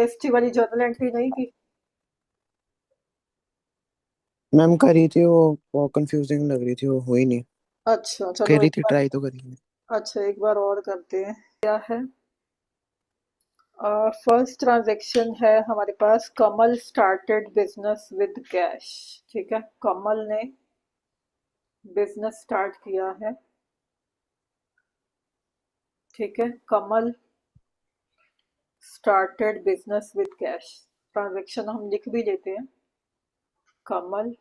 GST वाली journal entry नहीं की? मैम करी थी वो कंफ्यूजिंग लग रही थी, वो हुई नहीं। अच्छा चलो करी एक थी, बार। ट्राई तो करी है। अच्छा एक बार और करते हैं, क्या है। फर्स्ट ट्रांजैक्शन है हमारे पास, कमल स्टार्टेड बिजनेस विद कैश। ठीक है, कमल ने बिजनेस स्टार्ट किया है। ठीक है, Kamal started business with cash. Transaction हम लिख भी लेते हैं, Kamal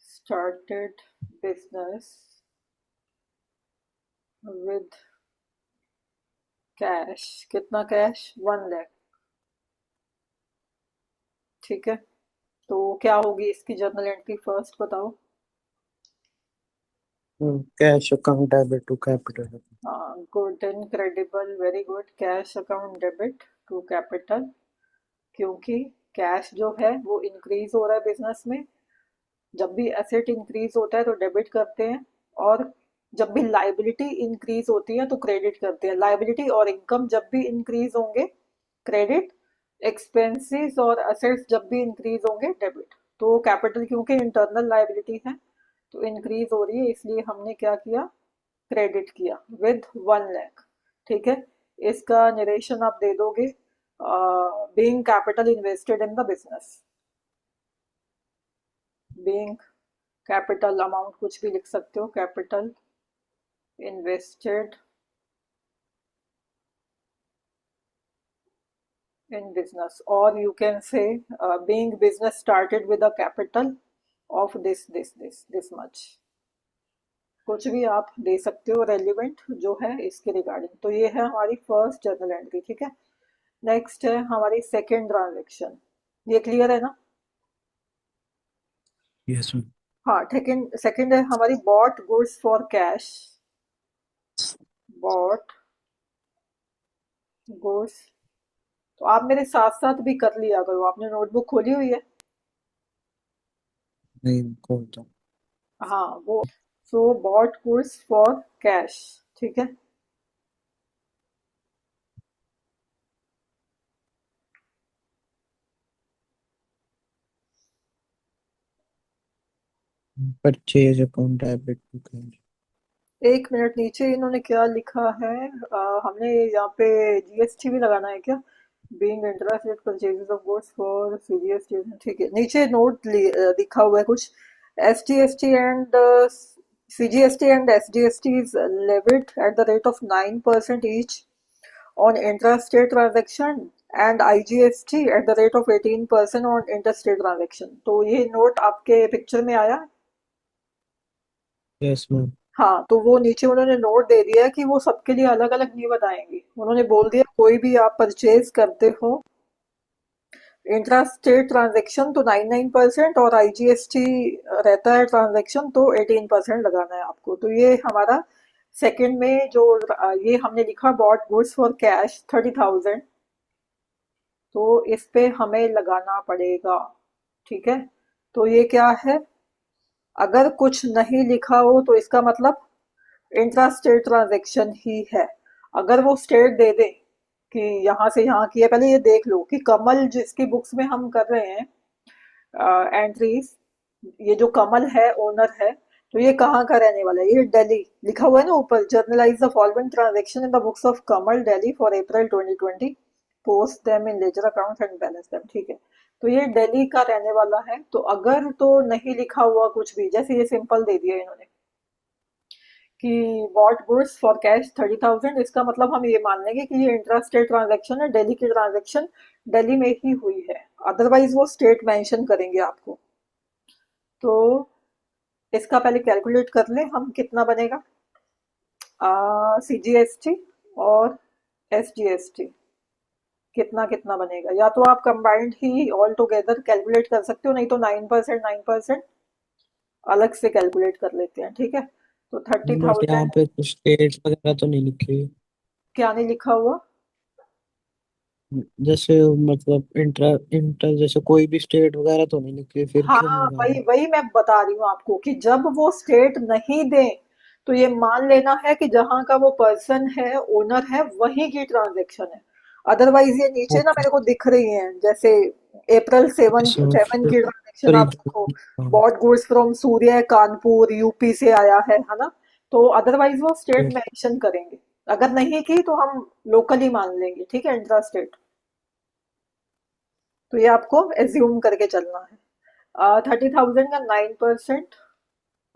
started business with cash. कितना कैश? 1 लाख। ठीक है, तो क्या होगी इसकी जर्नल एंट्री, फर्स्ट बताओ। Cash account debit to capital. हाँ, good, incredible, very good. Cash account debit to capital, क्योंकि कैश जो है वो इंक्रीज हो रहा है बिजनेस में। जब भी एसेट इंक्रीज होता है तो डेबिट करते हैं, और जब भी लाइबिलिटी इंक्रीज होती है तो क्रेडिट करते हैं। लाइबिलिटी और इनकम जब भी इंक्रीज होंगे क्रेडिट, एक्सपेंसेस और असेट्स जब भी इंक्रीज होंगे डेबिट। तो कैपिटल क्योंकि इंटरनल लाइबिलिटी है तो इंक्रीज हो रही है, इसलिए हमने क्या किया, क्रेडिट किया विद 1 लाख। ठीक है, इसका नरेशन आप दे दोगे, being capital invested in the business. Being capital amount कुछ भी लिख सकते हो, कैपिटल इन्वेस्टेड इन बिजनेस, और you can say being business started with a capital of this much. कुछ भी आप दे सकते हो रेलिवेंट जो है इसके रिगार्डिंग। तो ये है हमारी फर्स्ट जर्नल एंट्री। ठीक है, नेक्स्ट है हमारी सेकेंड ट्रांजेक्शन। ये क्लियर है ना? Yes ma'am. हाँ, सेकेंड सेकेंड है हमारी, bot goods for cash. Bought goods, तो आप मेरे साथ साथ भी कर लिया करो, आपने नोटबुक खोली हुई है? नहीं कौन था। हाँ वो, so bought goods for cash. ठीक है, purchase account debit to cash. एक मिनट, नीचे इन्होंने क्या लिखा है, हमने यहाँ पे जीएसटी भी लगाना है क्या? Being interested purchases of goods for CGST. ठीक है, नीचे नोट लिखा हुआ है कुछ, SGST and CGST and SGST is levied at the rate of 9% each on intrastate transaction and IGST at the rate of 18% on interstate transaction। तो ये note आपके पिक्चर में आया? Yes ma'am. हाँ, तो वो नीचे उन्होंने नोट दे दिया है कि वो सबके लिए अलग अलग नहीं बताएंगे। उन्होंने बोल दिया कोई भी आप परचेज करते हो इंट्रा स्टेट ट्रांजेक्शन तो 99%, और आईजीएसटी रहता है ट्रांजेक्शन तो 18% लगाना है आपको। तो ये हमारा सेकंड में जो ये हमने लिखा, बॉट गुड्स फॉर कैश 30,000, तो इस पे हमें लगाना पड़ेगा। ठीक है, तो ये क्या है, अगर कुछ नहीं लिखा हो तो इसका मतलब इंट्रा स्टेट ट्रांजेक्शन ही है। अगर वो स्टेट दे दे कि यहाँ से यहाँ की है, पहले ये देख लो कि कमल जिसकी बुक्स में हम कर रहे हैं एंट्रीज, ये जो कमल है ओनर है, तो ये कहाँ का रहने वाला है, ये दिल्ली लिखा हुआ है ना ऊपर, generalized the following transaction in the books of Kamal Delhi for April 2020, post them in ledger accounts and balance them. ठीक है, तो ये दिल्ली का रहने वाला है। तो अगर तो नहीं लिखा हुआ कुछ भी, जैसे ये सिंपल दे दिया इन्होंने कि बॉट गुड्स फॉर कैश 30,000, इसका मतलब हम ये मान लेंगे कि ये इंट्रा स्टेट ट्रांजेक्शन है, दिल्ली की ट्रांजेक्शन दिल्ली में ही हुई है, अदरवाइज वो स्टेट मेंशन करेंगे आपको। तो इसका पहले कैलकुलेट कर ले हम, कितना बनेगा सीजीएसटी और एसजीएसटी, कितना कितना बनेगा, या तो आप कंबाइंड ही ऑल टुगेदर कैलकुलेट कर सकते हो, नहीं तो 9% अलग से कैलकुलेट कर लेते हैं। ठीक है, तो थर्टी बट यहाँ थाउजेंड पे कुछ स्टेट्स वगैरह तो नहीं लिखी हुई। क्या नहीं लिखा हुआ? जैसे मतलब इंटर इंटर जैसे कोई भी स्टेट वगैरह तो नहीं लिखी हुई, फिर क्यों हाँ, लगा वही रहे वही मैं बता रही हूँ आपको कि जब वो स्टेट नहीं दे तो ये मान लेना है कि जहां का वो पर्सन है ओनर है वहीं की ट्रांजेक्शन है। अदरवाइज ये नीचे ना ओके। मेरे को दिख रही हैं, जैसे अप्रैल सेवन सो सेवन फिर की ट्रांजेक्शन आप देखो, 3,000। Bought goods from Surya Kanpur UP से आया है ना। तो अदरवाइज वो स्टेट मेंशन करेंगे, अगर नहीं की तो हम लोकली मान लेंगे, ठीक है, इंट्रा स्टेट। तो ये आपको एज्यूम करके चलना है। 30,000 का 9%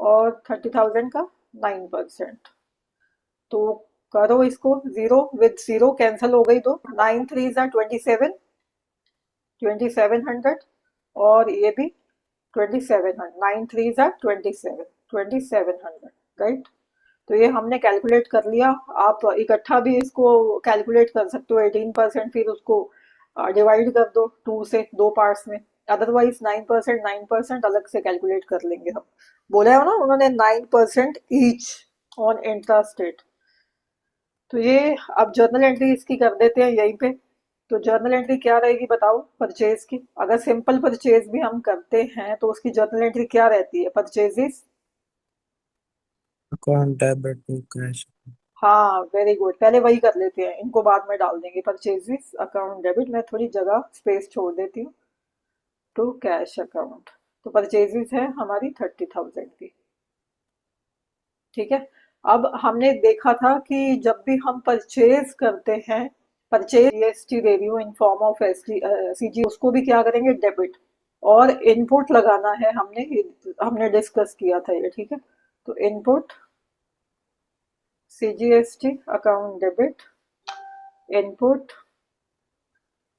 और 30,000 का 9%। तो करो इसको, जीरो विद जीरो कैंसिल हो गई, तो 9 3 जा 27, 2700, और ये भी 2700, 9 3 जा 27, 2700, राइट। तो ये हमने कैलकुलेट कर लिया। आप इकट्ठा भी इसको कैलकुलेट कर सकते हो 18%, फिर उसको डिवाइड कर दो टू से, दो पार्ट्स में। अदरवाइज 9%, 9% अलग से कैलकुलेट कर लेंगे हम। बोला है ना उन्होंने, 9% ईच ऑन इंट्रा स्टेट। तो ये अब जर्नल एंट्री इसकी कर देते हैं यहीं पे। तो जर्नल एंट्री क्या रहेगी बताओ परचेज की? अगर सिंपल परचेज भी हम करते हैं तो उसकी जर्नल एंट्री क्या रहती है? Purchases. Account debit to cash. हाँ वेरी गुड, पहले वही कर लेते हैं, इनको बाद में डाल देंगे। परचेजेस अकाउंट डेबिट, मैं थोड़ी जगह स्पेस छोड़ देती हूँ, टू कैश अकाउंट। तो परचेजेस है हमारी 30,000 की, ठीक है। अब हमने देखा था कि जब भी हम परचेज करते हैं, परचेज जीएसटी दे रही हूँ इन फॉर्म ऑफ सीजी, उसको भी क्या करेंगे? डेबिट। और इनपुट लगाना है, हमने डिस्कस किया था ये, ठीक है। तो input CGST account debit, input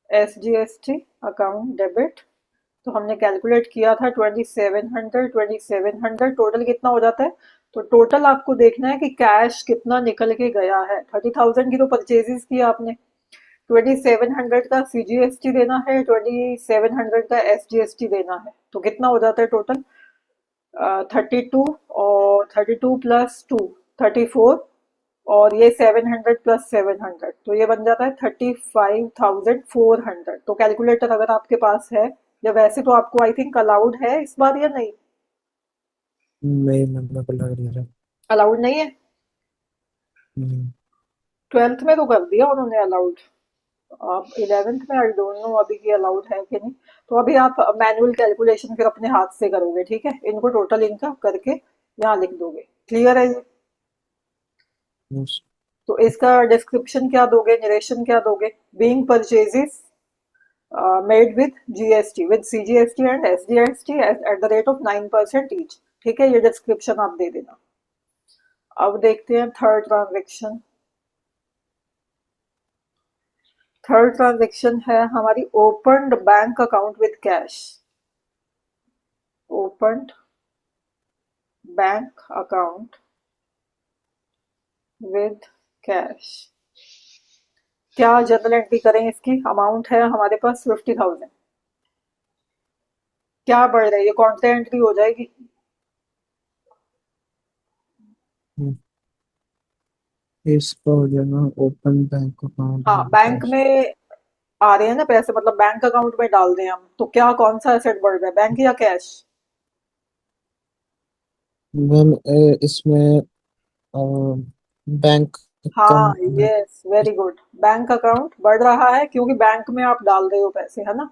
SGST account debit. तो हमने कैलकुलेट किया था 2700, 2700 टोटल कितना हो जाता है? तो टोटल आपको देखना है कि कैश कितना निकल के गया है। 30,000 की तो परचेजेस की आपने, 2700 का सीजीएसटी देना है, 2700 का एसजीएसटी देना है, तो कितना हो जाता है टोटल? 32, और 32 प्लस 2 34, और ये 700 प्लस 700, तो ये बन जाता है 35,400। तो कैलकुलेटर अगर आपके पास है, या वैसे तो आपको आई थिंक अलाउड है इस बार या नहीं? नहीं, मेरे को लग नहीं रहा। अलाउड नहीं है? हम्म। 12th में तो कर दिया उन्होंने अलाउड। आप 11th में आई डोंट नो अभी की अलाउड है कि नहीं। तो अभी आप मैनुअल कैलकुलेशन फिर अपने हाथ से करोगे, ठीक है, इनको टोटल इनका करके यहाँ लिख दोगे। क्लियर है ये? Yes. तो इसका डिस्क्रिप्शन क्या दोगे, नरेशन क्या दोगे? Being purchases made with GST, with CGST and SGST at the rate of 9% each, ठीक है, ये डिस्क्रिप्शन आप दे देना। अब देखते हैं थर्ड ट्रांजेक्शन। थर्ड ट्रांजेक्शन है हमारी opened bank account with cash. Opened bank account with cash. क्या जर्नल एंट्री करें इसकी? अमाउंट है हमारे पास 50,000। क्या बढ़ रहा है, ये कौन सी एंट्री हो जाएगी? हम्म। इसका हो जाएगा ओपन बैंक अकाउंट हाँ, विद बैंक कैश। में आ रहे हैं ना पैसे, मतलब बैंक अकाउंट में डाल दें हम, तो क्या कौन सा एसेट बढ़ रहा है, बैंक या कैश? मैम इसमें बैंक हाँ अकाउंट में yes very good, bank account बढ़ रहा है क्योंकि बैंक में आप डाल रहे हो पैसे, है ना।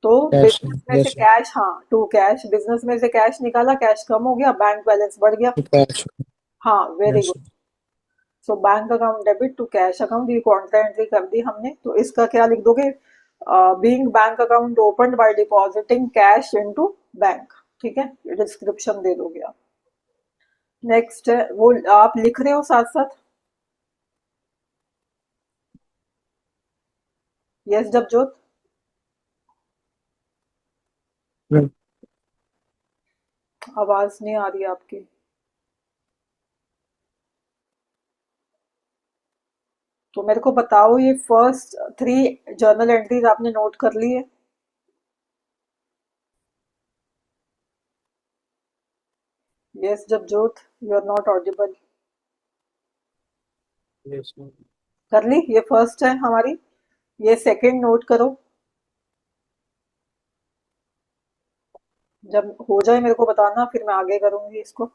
तो कैश है। बिजनेस में से यस। कैश, हाँ टू कैश, बिजनेस में से कैश निकाला, कैश कम हो गया, बैंक बैलेंस बढ़ गया। कैश। हाँ very yes. Good. So bank account debit to cash account, ये कॉन्ट्रा एंट्री कर दी हमने, तो इसका क्या लिख दोगे? Being bank account opened by depositing cash into bank, ठीक है, ये डिस्क्रिप्शन दे दोगे आप। नेक्स्ट है वो, आप लिख रहे हो साथ साथ? यस जबजोत? आवाज नहीं आ रही आपकी। तो मेरे को बताओ, ये फर्स्ट 3 जर्नल एंट्रीज आपने नोट कर ली है? Yes Jabjot, you are not audible. Yes. कर ली, ये फर्स्ट है हमारी। ये सेकंड नोट करो, जब हो जाए मेरे को बताना, फिर मैं आगे करूंगी इसको।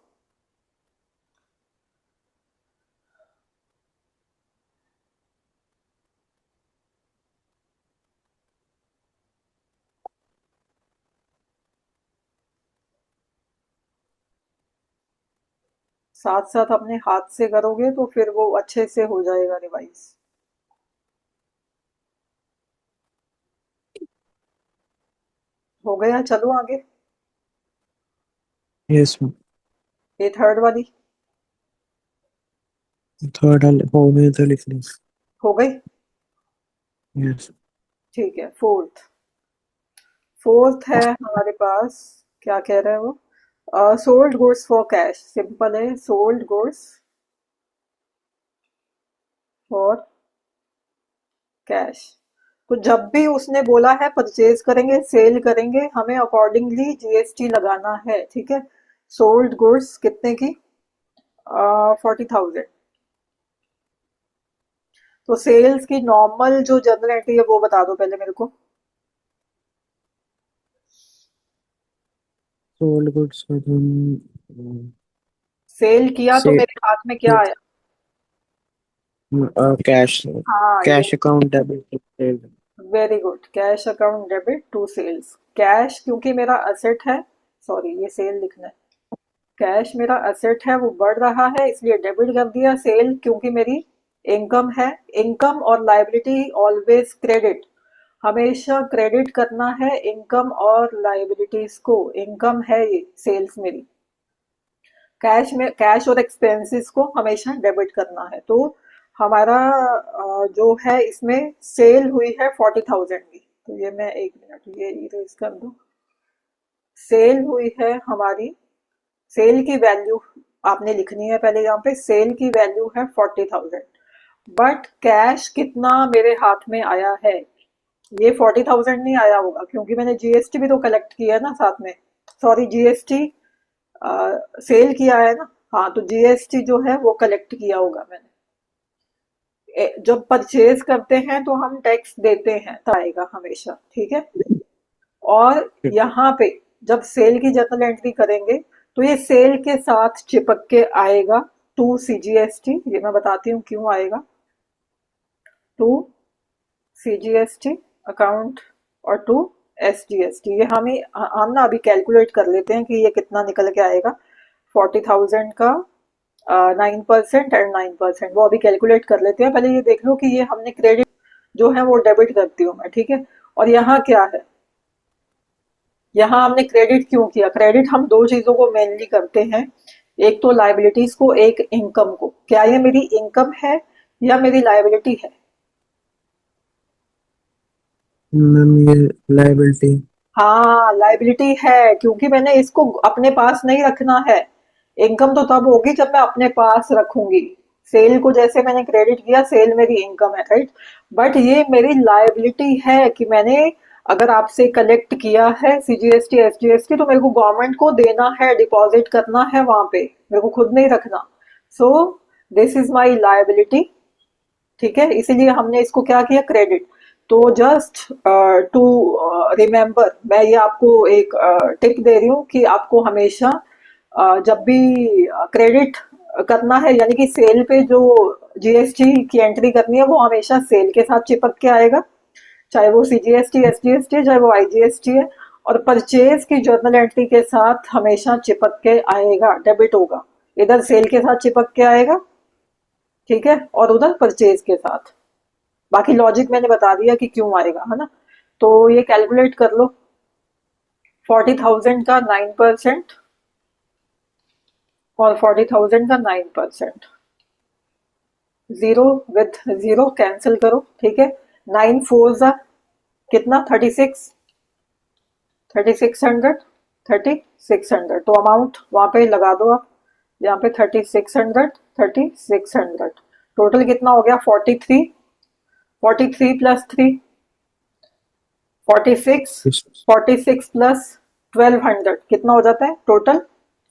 साथ साथ अपने हाथ से करोगे तो फिर वो अच्छे से हो जाएगा रिवाइज। हो गया, चलो आगे। Yes ma'am. ये थर्ड वाली थर्ड हो गए तो लिख ली। हो गई। यस। ठीक है, फोर्थ। फोर्थ है हमारे पास। क्या कह रहे हैं वो? Sold goods for cash, simple है, सोल्ड गुड्स फॉर कैश। तो जब भी उसने बोला है परचेज करेंगे, सेल करेंगे, हमें अकॉर्डिंगली जीएसटी लगाना है, ठीक है। सोल्ड गुड्स कितने की? 40,000। तो सेल्स की नॉर्मल जो जर्नल एंट्री है वो बता दो पहले मेरे को। सोल्ड गुड्स का तुम सेल किया तो से मेरे हाथ में क्या आया? कैश, हाँ, ये cash account debit. Very good, cash account debit to sales. Cash क्योंकि मेरा असेट है, सॉरी ये सेल लिखना है। कैश मेरा असेट है, वो बढ़ रहा है इसलिए डेबिट कर दिया। सेल क्योंकि मेरी इनकम है। इनकम और लायबिलिटी ऑलवेज क्रेडिट, हमेशा क्रेडिट करना है इनकम और लायबिलिटीज को। इनकम है ये सेल्स मेरी। कैश में कैश और एक्सपेंसेस को हमेशा डेबिट करना है। तो हमारा जो है इसमें सेल हुई है 40,000 की। तो ये मैं एक मिनट ये इरेज कर दूं। सेल हुई है हमारी, सेल की वैल्यू आपने लिखनी है पहले यहाँ पे। सेल की वैल्यू है 40,000, बट कैश कितना मेरे हाथ में आया है? ये 40,000 नहीं आया होगा क्योंकि मैंने जीएसटी भी तो कलेक्ट किया है ना साथ में। सॉरी, जीएसटी सेल किया है ना। हाँ, तो जीएसटी जो है वो कलेक्ट किया होगा मैंने। जब परचेज करते हैं तो हम टैक्स देते हैं, तो आएगा हमेशा, ठीक है। और यहाँ पे जब सेल की जर्नल एंट्री करेंगे तो ये सेल के साथ चिपक के आएगा टू सीजीएसटी। ये मैं बताती हूँ क्यों आएगा। टू सीजीएसटी अकाउंट और टू एसजीएसटी। ये हम ना अभी कैलकुलेट कर लेते हैं कि ये कितना निकल के आएगा। 40,000 का 9% एंड 9%, वो अभी कैलकुलेट कर लेते हैं। पहले ये देख लो कि ये हमने क्रेडिट जो है वो डेबिट करती हूँ मैं, ठीक है। और यहाँ क्या है? यहाँ हमने क्रेडिट क्यों किया? क्रेडिट हम दो चीजों को मेनली करते हैं, एक तो लाइबिलिटीज को, एक इनकम को। क्या ये मेरी इनकम है या मेरी लाइबिलिटी है? मैम ये लायबिलिटी। हाँ, लाइबिलिटी है क्योंकि मैंने इसको अपने पास नहीं रखना है। इनकम तो तब होगी जब मैं अपने पास रखूंगी। सेल को जैसे मैंने क्रेडिट किया, सेल मेरी इनकम है, राइट। बट ये मेरी लाइबिलिटी है कि मैंने अगर आपसे कलेक्ट किया है सीजीएसटी एसजीएसटी तो मेरे को गवर्नमेंट को देना है, डिपॉजिट करना है वहां पे, मेरे को खुद नहीं रखना। So this is my liability, ठीक है। इसीलिए हमने इसको क्या किया? क्रेडिट। तो जस्ट टू रिमेम्बर, मैं ये आपको एक टिप दे रही हूँ कि आपको हमेशा जब भी क्रेडिट करना है, यानी कि सेल पे जो जीएसटी की एंट्री करनी है वो हमेशा सेल के साथ चिपक के आएगा, चाहे वो सीजीएसटी एसजीएसटी है, चाहे वो आईजीएसटी है। और परचेज की जर्नल एंट्री के साथ हमेशा चिपक के आएगा, डेबिट होगा। इधर सेल के साथ चिपक के आएगा, ठीक है, और उधर परचेज के साथ। बाकी लॉजिक मैंने बता दिया कि क्यों आएगा, है ना। तो ये कैलकुलेट कर लो। 40,000 का 9% और 40,000 का 9%। जीरो विथ जीरो कैंसिल करो, ठीक है। 9 4 जा कितना? 36। 3600। 3600 तो अमाउंट वहां पे लगा दो आप, यहाँ पे 3600। 3600 टोटल कितना हो गया? 43। 43 प्लस 3 46। 46 प्लस 1200 कितना हो जाता है टोटल?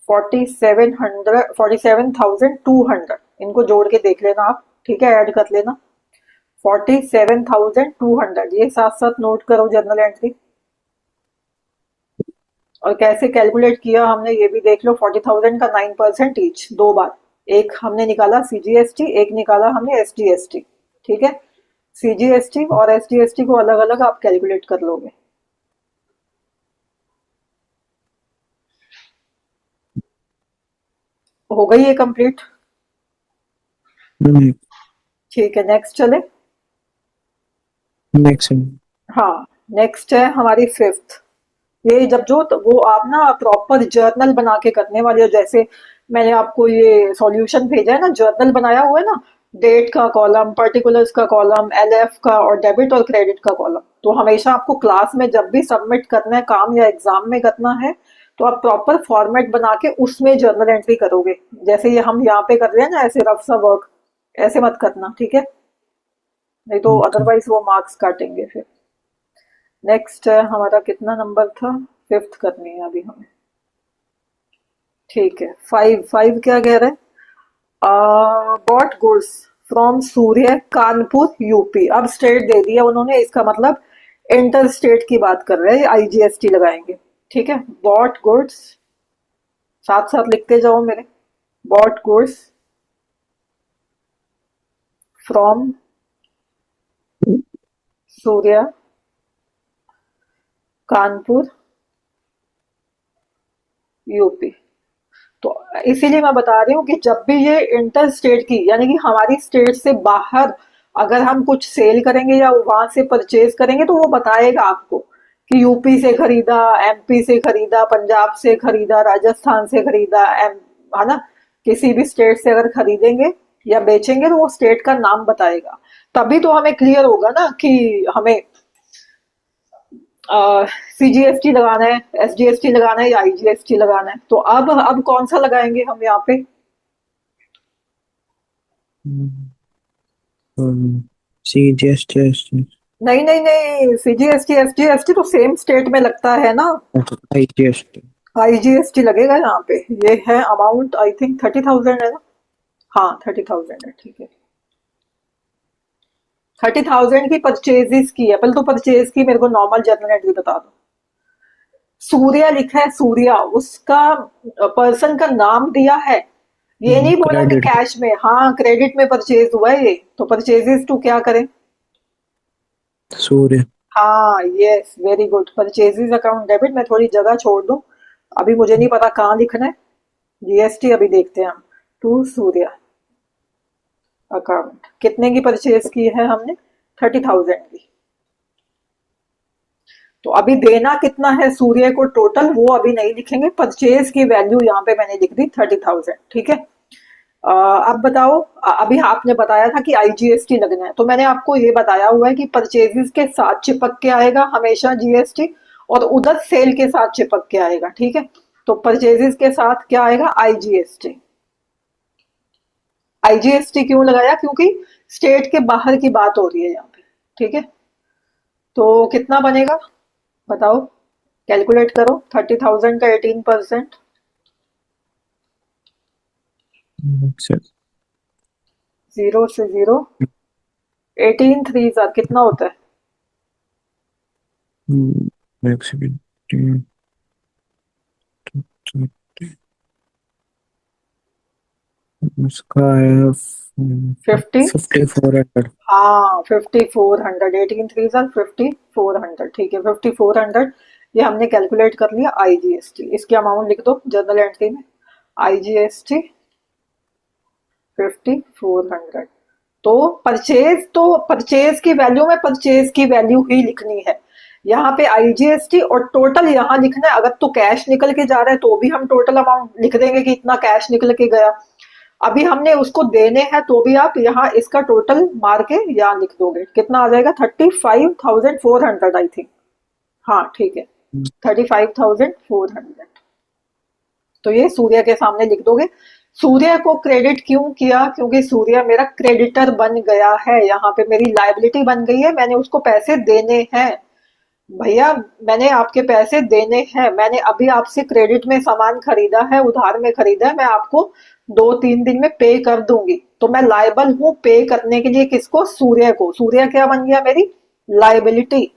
4700, 47,200। इनको जोड़ के देख लेना आप, ठीक है, ऐड कर लेना। 47,200, ये साथ साथ नोट करो जर्नल एंट्री। और कैसे कैलकुलेट किया हमने ये भी देख लो। 40,000 का 9% ईच, दो बार। एक हमने निकाला सीजीएसटी, एक निकाला हमने एसजीएसटी, ठीक है। सीजीएसटी और एसजीएसटी को अलग अलग आप कैलकुलेट कर लोगे। हो गई ये कंप्लीट? हम्म। ठीक है, नेक्स्ट चले। मैक्सिमम। हाँ, नेक्स्ट है हमारी फिफ्थ। ये जब जो तो वो आप ना प्रॉपर जर्नल बना के करने वाले हो, जैसे मैंने आपको ये सॉल्यूशन भेजा है ना, जर्नल बनाया हुआ है ना, डेट का कॉलम, पर्टिकुलर्स का कॉलम, एलएफ का, और डेबिट और क्रेडिट का कॉलम। तो हमेशा आपको क्लास में जब भी सबमिट करना है काम या एग्जाम में करना है, तो आप प्रॉपर फॉर्मेट बना के उसमें जर्नल एंट्री करोगे। जैसे ये हम यहाँ पे कर रहे हैं ना, ऐसे रफ सा वर्क, ऐसे मत करना, ठीक है? नहीं तो ओके। अदरवाइज वो मार्क्स काटेंगे फिर। नेक्स्ट है हमारा, कितना नंबर था? फिफ्थ करनी है अभी हमें। ठीक है, फाइव। फाइव क्या कह रहे हैं? Bought goods from Surya Kanpur UP. अब स्टेट दे दिया उन्होंने, इसका मतलब इंटर स्टेट की बात कर रहे हैं, आईजीएसटी लगाएंगे। ठीक है, बॉट गुड्स, साथ साथ लिखते जाओ मेरे। Bought goods from Surya Kanpur UP. तो इसीलिए मैं बता रही हूँ कि जब भी ये इंटर स्टेट की, यानी कि हमारी स्टेट से बाहर अगर हम कुछ सेल करेंगे या वहां से परचेज करेंगे, तो वो बताएगा आपको कि यूपी से खरीदा, एमपी से खरीदा, पंजाब से खरीदा, राजस्थान से खरीदा, एम, है ना? किसी भी स्टेट से अगर खरीदेंगे या बेचेंगे तो वो स्टेट का नाम बताएगा। तभी तो हमें क्लियर होगा ना कि हमें सीजीएसटी लगाना है, एसजीएसटी लगाना है या आईजीएसटी लगाना है। तो अब कौन सा लगाएंगे हम यहाँ पे? C G S T S T. नहीं नहीं नहीं, सीजीएसटी एसजीएसटी तो सेम स्टेट में लगता है ना। I G S T. IGST लगेगा यहाँ पे। ये है अमाउंट, आई थिंक 30,000 है ना? हाँ 30,000 है, ठीक है। 30,000 की परचेजेस की है, पहले तो परचेज की मेरे को नॉर्मल जर्नल एंट्री बता दो। सूर्या लिखा है, सूर्या उसका पर्सन का नाम दिया है। ये नहीं बोला कि क्रेडिट। कैश में, हाँ क्रेडिट में परचेज हुआ है ये, तो परचेजेस टू क्या करें? सूर्य। हाँ yes, very good, purchases account debit. मैं थोड़ी जगह छोड़ दूं, अभी मुझे नहीं पता कहाँ लिखना है। जीएसटी अभी देखते हैं हम। टू सूर्या अकाउंट, कितने की परचेज की है हमने? 30,000 की। तो अभी देना कितना है सूर्य को टोटल, वो अभी नहीं लिखेंगे। परचेज की वैल्यू यहाँ पे मैंने लिख दी 30,000, ठीक है। अब बताओ, अभी आपने बताया था कि आईजीएसटी लगना है, तो मैंने आपको ये बताया हुआ है कि परचेजेस के साथ चिपक के आएगा हमेशा जीएसटी, और उधर सेल के साथ चिपक के आएगा, ठीक है। तो परचेजेस के साथ क्या आएगा? आईजीएसटी। आईजीएसटी क्यों लगाया? क्योंकि स्टेट के बाहर की बात हो रही है यहाँ पे, ठीक है। तो कितना बनेगा बताओ, कैलकुलेट करो। 30,000 का 18%। जीरो से जीरो, 18 थ्री जार कितना होता है? मैक्सिमम। उसका है 50। 5400। हाँ 5400, 18 थ्री जार 5400, ठीक है 5400। ये हमने कैलकुलेट कर लिया आईजीएसटी। इसकी अमाउंट लिख दो जर्नल एंट्री में, आईजीएसटी 5400। तो परचेज की वैल्यू में परचेज की वैल्यू ही लिखनी है यहाँ पे, आईजीएसटी, और टोटल यहाँ लिखना है। अगर तो कैश निकल के जा रहा है तो भी हम टोटल अमाउंट लिख देंगे कि इतना कैश निकल के गया। अभी हमने उसको देने हैं तो भी आप यहाँ इसका टोटल मार के यहाँ लिख दोगे, कितना आ जाएगा? 35,400 आई थिंक। हाँ ठीक है, 35,400। तो ये सूर्य के सामने लिख दोगे। सूर्य को क्रेडिट क्यों किया? क्योंकि सूर्य मेरा क्रेडिटर बन गया है, यहाँ पे मेरी लायबिलिटी बन गई है, मैंने उसको पैसे देने हैं। भैया मैंने आपके पैसे देने हैं, मैंने अभी आपसे क्रेडिट में सामान खरीदा है, उधार में खरीदा है, मैं आपको 2-3 दिन में पे कर दूंगी। तो मैं लायबल हूँ पे करने के लिए, किसको? सूर्य को। सूर्य क्या बन गया? मेरी लायबिलिटी।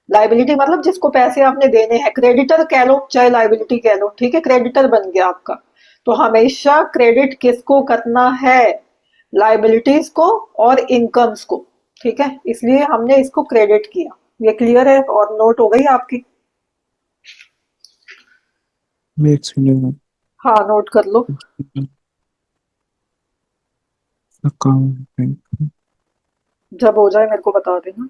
लायबिलिटी मतलब जिसको पैसे आपने देने हैं, क्रेडिटर कह लो चाहे लायबिलिटी कह लो, ठीक है, क्रेडिटर बन गया आपका। तो हमेशा क्रेडिट किसको करना है? लायबिलिटीज को और इनकम्स को, ठीक है, इसलिए हमने इसको क्रेडिट किया। ये क्लियर है और नोट हो गई आपकी? मैक्सिमम। हाँ नोट कर लो। अकाउंट। जब हो जाए मेरे को बता देना।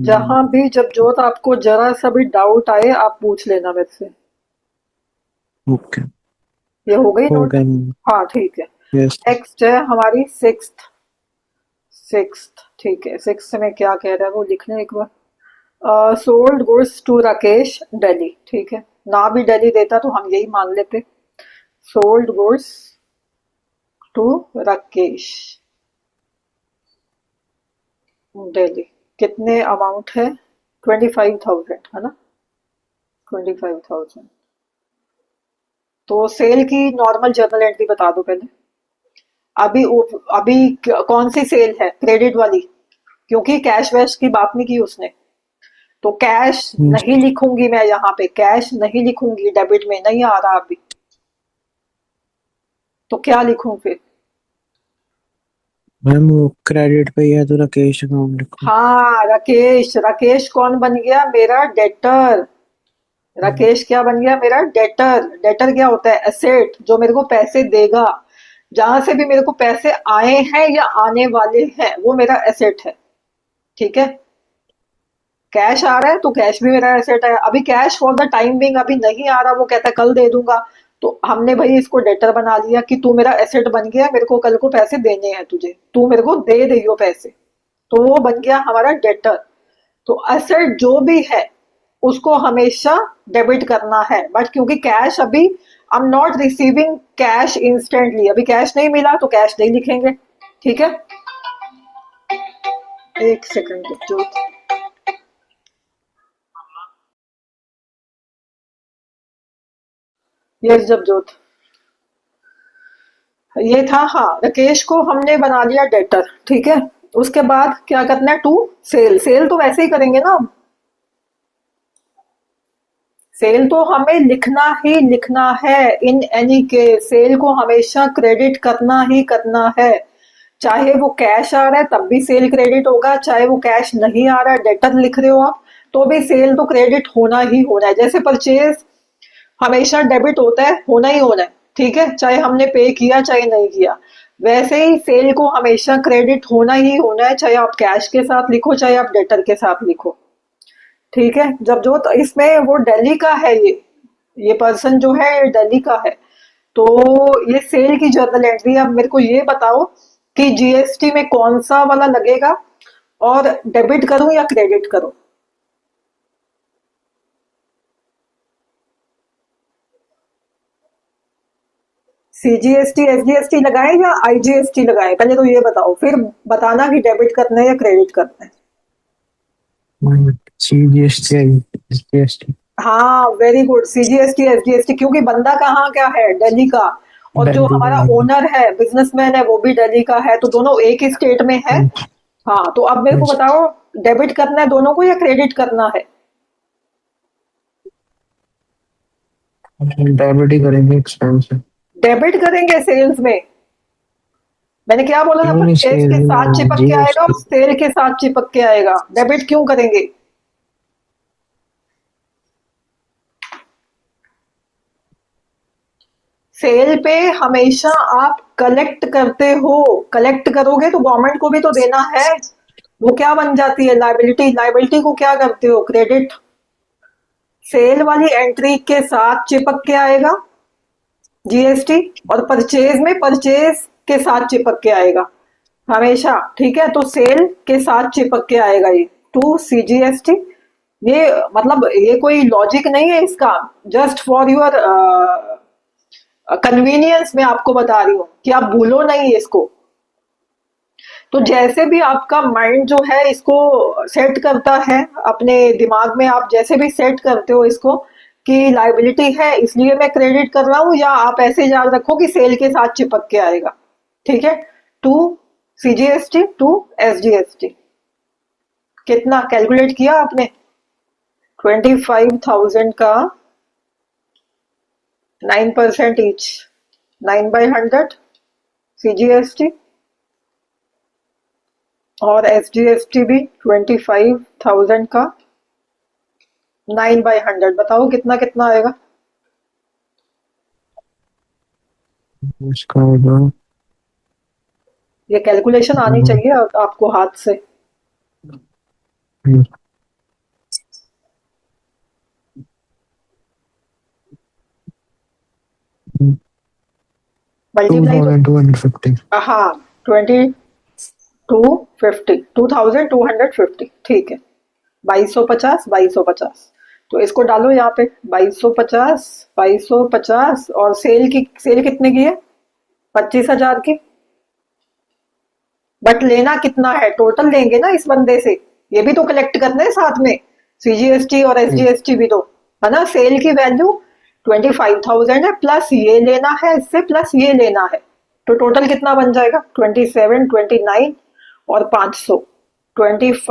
जहां भी जब जोत आपको जरा सा भी डाउट आए आप पूछ लेना मेरे से। ओके। ये हो गई हो नोट। गया। हाँ ठीक है। यस। नेक्स्ट है हमारी सिक्स्थ। सिक्स्थ ठीक है, सिक्स्थ में क्या कह रहा है वो लिख लें एक बार। Sold goods to Rakesh Delhi, ठीक है। ना भी दिल्ली देता तो हम यही मान लेते। Sold goods to Rakesh Delhi. कितने अमाउंट है? 25,000 है ना। 25,000। तो सेल की नॉर्मल जर्नल एंट्री बता दो पहले। अभी अभी कौन सी सेल है, क्रेडिट वाली? क्योंकि कैश वैश की बात नहीं की उसने। तो कैश नहीं लिखूंगी मैं यहाँ पे, कैश नहीं लिखूंगी, डेबिट में नहीं आ रहा अभी। तो क्या लिखूं फिर? मैम वो क्रेडिट पे ही है तो राकेश अकाउंट लिखो। हाँ राकेश। राकेश कौन बन गया? मेरा डेटर। राकेश क्या बन गया? मेरा डेटर। डेटर क्या होता है? एसेट, जो मेरे को पैसे देगा। जहां से भी मेरे को पैसे आए हैं या आने वाले हैं वो मेरा एसेट है। ठीक है। कैश आ रहा है तो कैश भी मेरा एसेट है। अभी cash for the time being अभी नहीं आ रहा, वो कहता है कल दे दूंगा। तो हमने भाई इसको डेटर बना लिया कि तू मेरा एसेट बन गया, मेरे को कल को पैसे देने हैं तुझे, तू मेरे को दे रही हो पैसे। तो वो बन गया हमारा डेटर। तो एसेट जो भी है उसको हमेशा डेबिट करना है, बट क्योंकि कैश अभी I am not receiving cash instantly, अभी कैश नहीं मिला तो कैश नहीं लिखेंगे। ठीक है। एक सेकंड जो। यस जबजोत। ये था, हाँ राकेश को हमने बना लिया डेटर, ठीक है। उसके बाद क्या करना है? To cell. सेल तो वैसे ही करेंगे ना। सेल तो हमें लिखना ही लिखना है। इन एनी केस सेल को हमेशा क्रेडिट करना ही करना है। चाहे वो कैश आ रहा है तब भी सेल क्रेडिट होगा, चाहे वो कैश नहीं आ रहा है डेटर लिख रहे हो आप तो भी सेल तो क्रेडिट होना ही होना है। जैसे परचेज हमेशा डेबिट होता है, होना ही होना है, ठीक है, चाहे हमने पे किया चाहे नहीं किया। वैसे ही सेल को हमेशा क्रेडिट होना ही होना है, चाहे आप कैश के साथ लिखो चाहे आप डेटर के साथ लिखो। ठीक है। जब जो तो इसमें वो दिल्ली का है, ये पर्सन जो है ये दिल्ली का है। तो ये सेल की जर्नल एंट्री। अब मेरे को ये बताओ कि जीएसटी में कौन सा वाला लगेगा और डेबिट करूं या क्रेडिट करूं? सीजीएसटी एसजीएसटी लगाएं या आईजीएसटी लगाएं, पहले तो ये बताओ, फिर बताना कि डेबिट करना है या क्रेडिट करना है। GST I. जीएसटी। हाँ वेरी गुड, सीजीएसटी एसजीएसटी, क्योंकि बंदा कहाँ क्या है? दिल्ली का। और जो दिल्ली हमारा में। ओनर है, बिजनेसमैन है, वो भी दिल्ली का है, तो दोनों एक ही स्टेट में है। हाँ तो अब मेरे को बताओ, डेबिट करना है दोनों को या क्रेडिट करना है? डेबिट ही करेंगे एक्सपेंस। डेबिट करेंगे सेल्स में। मैंने क्या बोला था? क्यों नहीं परचेज सेल के साथ में चिपक के आएगा और जीएसटी। सेल के साथ चिपक के आएगा, डेबिट क्यों करेंगे? सेल पे हमेशा आप कलेक्ट करते हो। कलेक्ट करोगे तो गवर्नमेंट को भी तो देना है। वो क्या बन जाती है? लाइबिलिटी। लाइबिलिटी को क्या करते हो? क्रेडिट। सेल वाली एंट्री के साथ चिपक के आएगा जीएसटी, और परचेज में परचेज के साथ चिपक के आएगा हमेशा। ठीक है। तो सेल के साथ चिपक के आएगा ये टू सीजीएसटी। ये मतलब ये कोई लॉजिक नहीं है इसका, जस्ट फॉर योर कन्वीनियंस में आपको बता रही हूँ कि आप भूलो नहीं इसको। तो जैसे भी आपका माइंड जो है इसको सेट करता है अपने दिमाग में, आप जैसे भी सेट करते हो इसको कि लाइबिलिटी है इसलिए मैं क्रेडिट कर रहा हूँ, या आप ऐसे याद रखो कि सेल के साथ चिपक के आएगा। ठीक है। To CGST to SGST. कितना कैलकुलेट किया आपने? 25,000 का 9% ईच। 9/100 CGST और SGST भी 25,000 का 9/100, बताओ कितना कितना आएगा। उसका होगा ये कैलकुलेशन आनी चाहिए आपको हाथ से। मल्टीप्लाई 2250। हाँ 2250 ठीक है। 2250 2250, तो इसको डालो यहाँ पे 2250 2250, और सेल कितने की है? 25,000 की। बट लेना कितना है, टोटल लेंगे ना इस बंदे से, ये भी तो कलेक्ट करना है साथ में, सीजीएसटी और एसजीएसटी भी तो, है ना। सेल की वैल्यू 25,000 है, प्लस ये लेना है इससे, प्लस ये लेना है, तो टोटल कितना बन जाएगा? 27 29 और 500, 25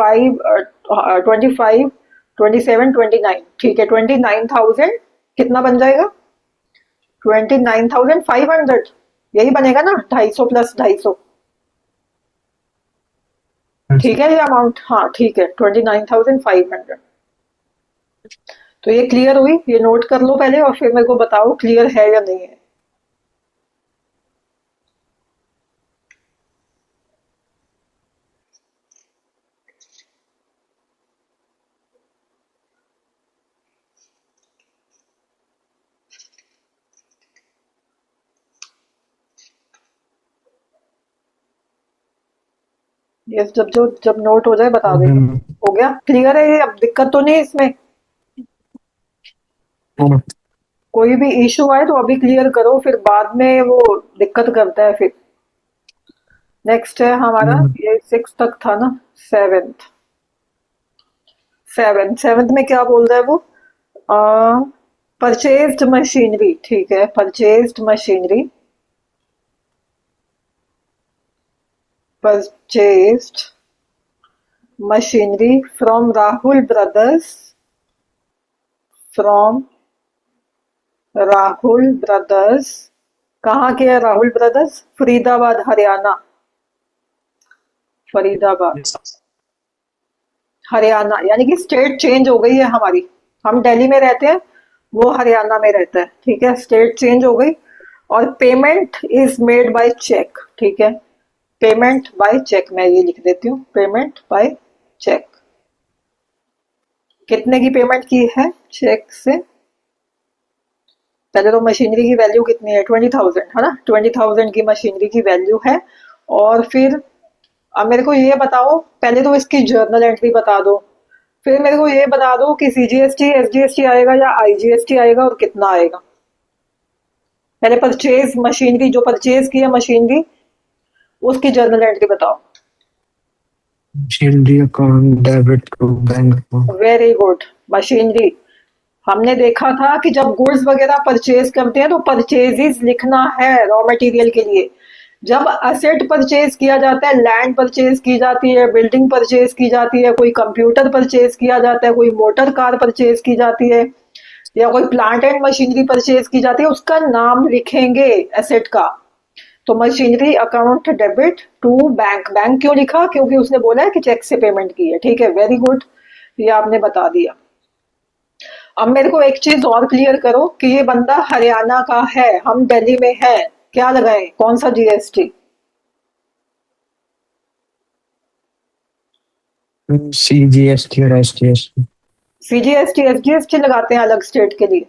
25 27 29, ठीक है। 29,000 कितना बन जाएगा? 29,500, यही बनेगा ना, 250 प्लस 250, ठीक है ये अमाउंट। हाँ ठीक है, 29,500। तो ये क्लियर हुई, ये नोट कर लो पहले और फिर मेरे को बताओ क्लियर है या नहीं है। ये जब नोट हो जाए बता देना। हो गया क्लियर है ये, अब दिक्कत तो नहीं है इसमें? कोई भी इशू आए तो अभी क्लियर करो, फिर बाद में वो दिक्कत करता है फिर। नेक्स्ट है हमारा, ये 6 तक था ना, 7th। सेवेंथ में क्या बोल रहा है वो? परचेज्ड मशीनरी, ठीक है, purchased machinery, purchased machinery from Rahul brothers, from Rahul brothers. कहाँ के है राहुल ब्रदर्स? फरीदाबाद हरियाणा, फरीदाबाद हरियाणा, यानी कि स्टेट चेंज हो गई है हमारी। हम दिल्ली में रहते हैं, वो हरियाणा में रहता है, ठीक है, स्टेट चेंज हो गई। और payment is made by cheque, ठीक है, पेमेंट बाय चेक, मैं ये लिख देती हूँ, पेमेंट बाय चेक। कितने की पेमेंट की है चेक से? पहले तो मशीनरी की वैल्यू कितनी है? 20,000, है ना, 20,000 की मशीनरी की वैल्यू है। और फिर अब मेरे को ये बताओ, पहले तो इसकी जर्नल एंट्री बता दो, फिर मेरे को ये बता दो कि सीजीएसटी एसजीएसटी आएगा या आईजीएसटी आएगा और कितना आएगा। पहले परचेज मशीनरी, जो परचेज की है मशीनरी, उसकी जर्नल एंट्री बताओ। Machinery account debit to bank account. Very good. Machinery, हमने देखा था कि जब गुड्स वगैरह परचेज करते हैं तो परचेजेस लिखना है रॉ मटेरियल के लिए। जब असेट परचेज किया जाता है, लैंड परचेज की जाती है, बिल्डिंग परचेज की जाती है, कोई कंप्यूटर परचेज किया जाता है, कोई मोटर कार परचेज की जाती है, या कोई प्लांट एंड मशीनरी परचेज की जाती है, उसका नाम लिखेंगे एसेट का। तो machinery account debit to bank, bank क्यों लिखा? क्योंकि उसने बोला है कि चेक से पेमेंट की है, ठीक है, वेरी गुड, ये आपने बता दिया। अब मेरे को एक चीज और क्लियर करो कि ये बंदा हरियाणा का है, हम दिल्ली में है, क्या लगाए, कौन सा जीएसटी? सीजीएसटी और एसजीएसटी। सीजीएसटी एसजीएसटी लगाते हैं अलग स्टेट के लिए।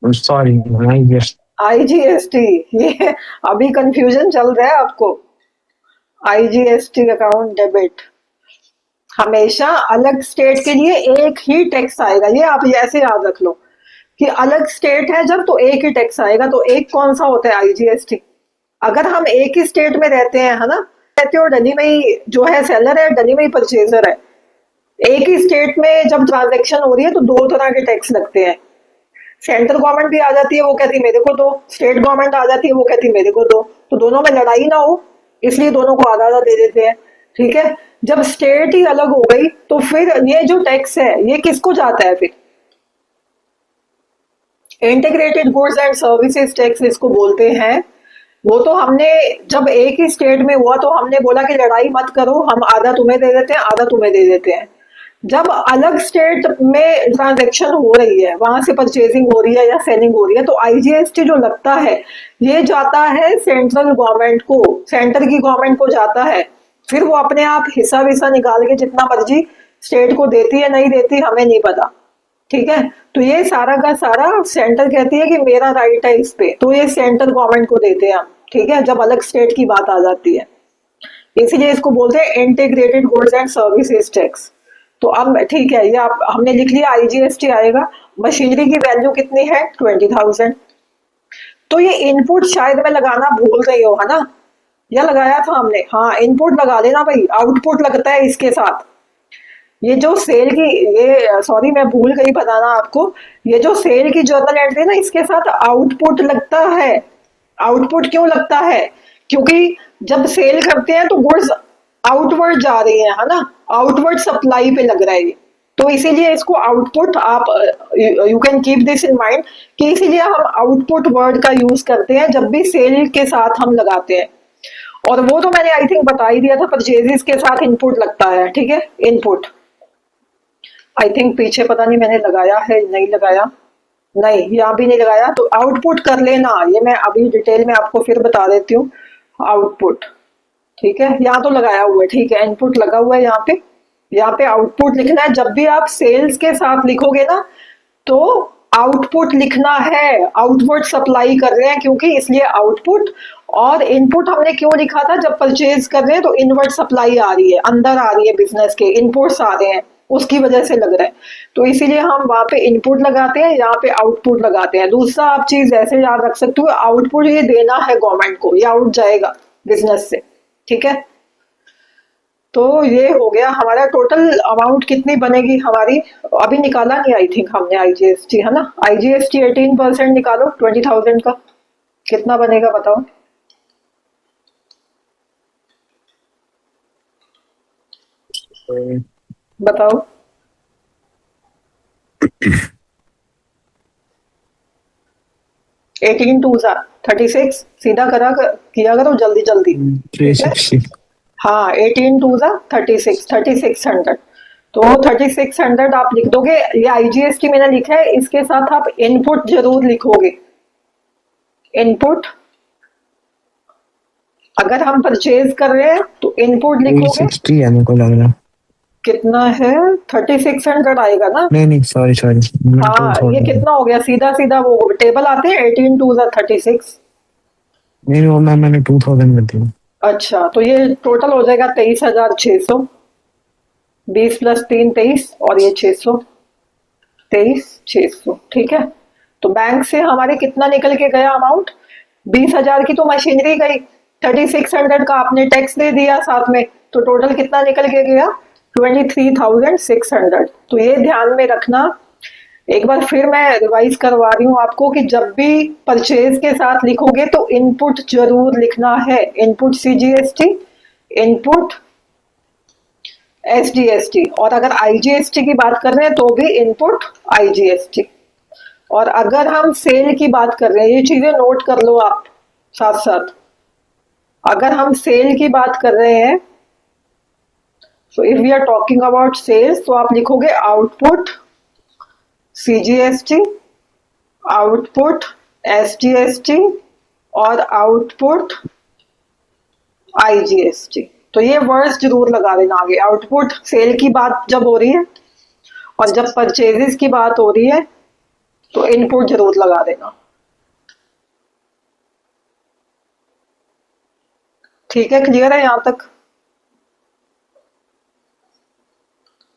Sorry, IGST. आईजीएसटी, ये अभी कंफ्यूजन चल रहा है आपको। आईजीएसटी अकाउंट डेबिट, हमेशा अलग स्टेट के लिए एक ही टैक्स आएगा, ये आप ऐसे याद रख लो कि अलग स्टेट है जब तो एक ही टैक्स आएगा। तो एक कौन सा होता है? आईजीएसटी। अगर हम एक ही स्टेट में रहते हैं, है ना, रहते हो दिल्ली में ही, जो है सेलर है दिल्ली में ही परचेजर है, एक ही स्टेट में जब ट्रांजैक्शन हो रही है तो दो तरह के टैक्स लगते हैं। सेंट्रल गवर्नमेंट भी आ जाती है, वो कहती है मेरे को दो, स्टेट गवर्नमेंट आ जाती है, वो कहती है मेरे को दो, तो दोनों में लड़ाई ना हो इसलिए दोनों को आधा आधा दे देते हैं, ठीक है। जब स्टेट ही अलग हो गई तो फिर ये जो टैक्स है ये किसको जाता है? फिर integrated goods and services tax इसको बोलते हैं। वो तो हमने जब एक ही स्टेट में हुआ तो हमने बोला कि लड़ाई मत करो, हम आधा तुम्हें दे देते हैं आधा तुम्हें दे देते हैं। जब अलग स्टेट में ट्रांजैक्शन हो रही है, वहां से परचेजिंग हो रही है या सेलिंग हो रही है, तो आईजीएसटी जो लगता है ये जाता है सेंट्रल गवर्नमेंट को, सेंटर की गवर्नमेंट को जाता है। फिर वो अपने आप हिस्सा विस्सा निकाल के जितना मर्जी स्टेट को देती है, नहीं देती हमें नहीं पता। ठीक है, तो ये सारा का सारा सेंटर कहती है कि मेरा राइट है इस पे, तो ये सेंट्रल गवर्नमेंट को देते हैं हम। ठीक है, जब अलग स्टेट की बात आ जाती है, इसीलिए इसको बोलते हैं integrated goods and services tax. तो अब ठीक है, ये आप हमने लिख लिया आईजीएसटी आएगा। मशीनरी की वैल्यू कितनी है? 20,000। तो ये इनपुट शायद मैं लगाना भूल रही हूँ, है ना, या लगाया था हमने? हाँ, इनपुट लगा लेना भाई, आउटपुट लगता है इसके साथ। ये जो सेल की, ये सॉरी मैं भूल गई बताना आपको, ये जो सेल की जर्नल एंट्री है ना, इसके साथ आउटपुट लगता है। आउटपुट क्यों लगता है? क्योंकि जब सेल करते हैं तो गुड्स आउटवर्ड जा रही है ना, आउटवर्ड सप्लाई पे लग रहा है ये, तो इसीलिए इसको आउटपुट, आप you can keep this in mind कि इसीलिए हम आउटपुट वर्ड का यूज करते हैं जब भी सेल के साथ हम लगाते हैं। और वो तो मैंने आई थिंक बता ही दिया था, परचेजेस के साथ इनपुट लगता है। ठीक है, इनपुट आई थिंक पीछे पता नहीं मैंने लगाया है नहीं लगाया, नहीं यहाँ भी नहीं लगाया, तो आउटपुट कर लेना, ये मैं अभी डिटेल में आपको फिर बता देती हूँ। आउटपुट, ठीक है, यहाँ तो लगाया हुआ है, ठीक है, इनपुट लगा हुआ है यहाँ पे आउटपुट लिखना है। जब भी आप सेल्स के साथ लिखोगे ना, तो आउटपुट लिखना है, आउटवर्ड सप्लाई कर रहे हैं क्योंकि, इसलिए आउटपुट। और इनपुट हमने क्यों लिखा था? जब परचेज कर रहे हैं तो इनवर्ड सप्लाई आ रही है, अंदर आ रही है, बिजनेस के इनपुट्स आ रहे हैं, उसकी वजह से लग रहा है, तो इसीलिए हम वहां पे इनपुट लगाते हैं, यहाँ पे आउटपुट लगाते हैं। दूसरा आप चीज ऐसे याद रख सकते हो, आउटपुट ये देना है गवर्नमेंट को, ये आउट जाएगा बिजनेस से। ठीक है, तो ये हो गया हमारा। टोटल अमाउंट कितनी बनेगी हमारी? अभी निकाला नहीं आई थिंक हमने आईजीएसटी, है ना, आईजीएसटी 18% निकालो 20,000 का, कितना बनेगा बताओ? बताओ। 18 टू सा 36, सीधा किया करो जल्दी जल्दी। ठीक है, 360। हाँ, 18 टू सा 36, 3600। तो 3600 आप लिख दोगे। ये आईजीएसटी मैंने लिखा है, इसके साथ आप इनपुट जरूर लिखोगे। इनपुट, अगर हम परचेज कर रहे हैं तो इनपुट लिखोगे। 360 है मेरे को लग रहा। कितना है? 3600 आएगा ना? नहीं सॉरी सॉरी, हाँ, ये कितना हो गया? सीधा सीधा वो टेबल आते हैं, 18 टू 36। नहीं वो मैंने 2000 कर दिया। अच्छा, तो ये टोटल हो जाएगा 23,600। 20 + 3 23, और ये 600, 23,600। ठीक है, तो बैंक से हमारे कितना निकल के गया अमाउंट? 20,000 की तो मशीनरी गई, 3600 का आपने टैक्स दे दिया साथ में, तो टोटल कितना निकल के गया? 23,600। तो ये ध्यान में रखना। एक बार फिर मैं रिवाइज करवा रही हूँ आपको कि जब भी परचेज के साथ लिखोगे तो इनपुट जरूर लिखना है। इनपुट सीजीएसटी, इनपुट एसजीएसटी, और अगर आईजीएसटी की बात कर रहे हैं तो भी इनपुट आईजीएसटी। और अगर हम सेल की बात कर रहे हैं, ये चीजें नोट कर लो आप साथ साथ। अगर हम सेल की बात कर रहे हैं, so if we are talking about sales, तो आप लिखोगे आउटपुट सीजीएसटी, आउटपुट एसजीएसटी और आउटपुट आईजीएसटी। तो ये वर्ड्स जरूर लगा देना आगे। आउटपुट सेल की बात जब हो रही है और जब परचेजेस की बात हो रही है तो इनपुट जरूर लगा देना। ठीक है, क्लियर है यहाँ तक?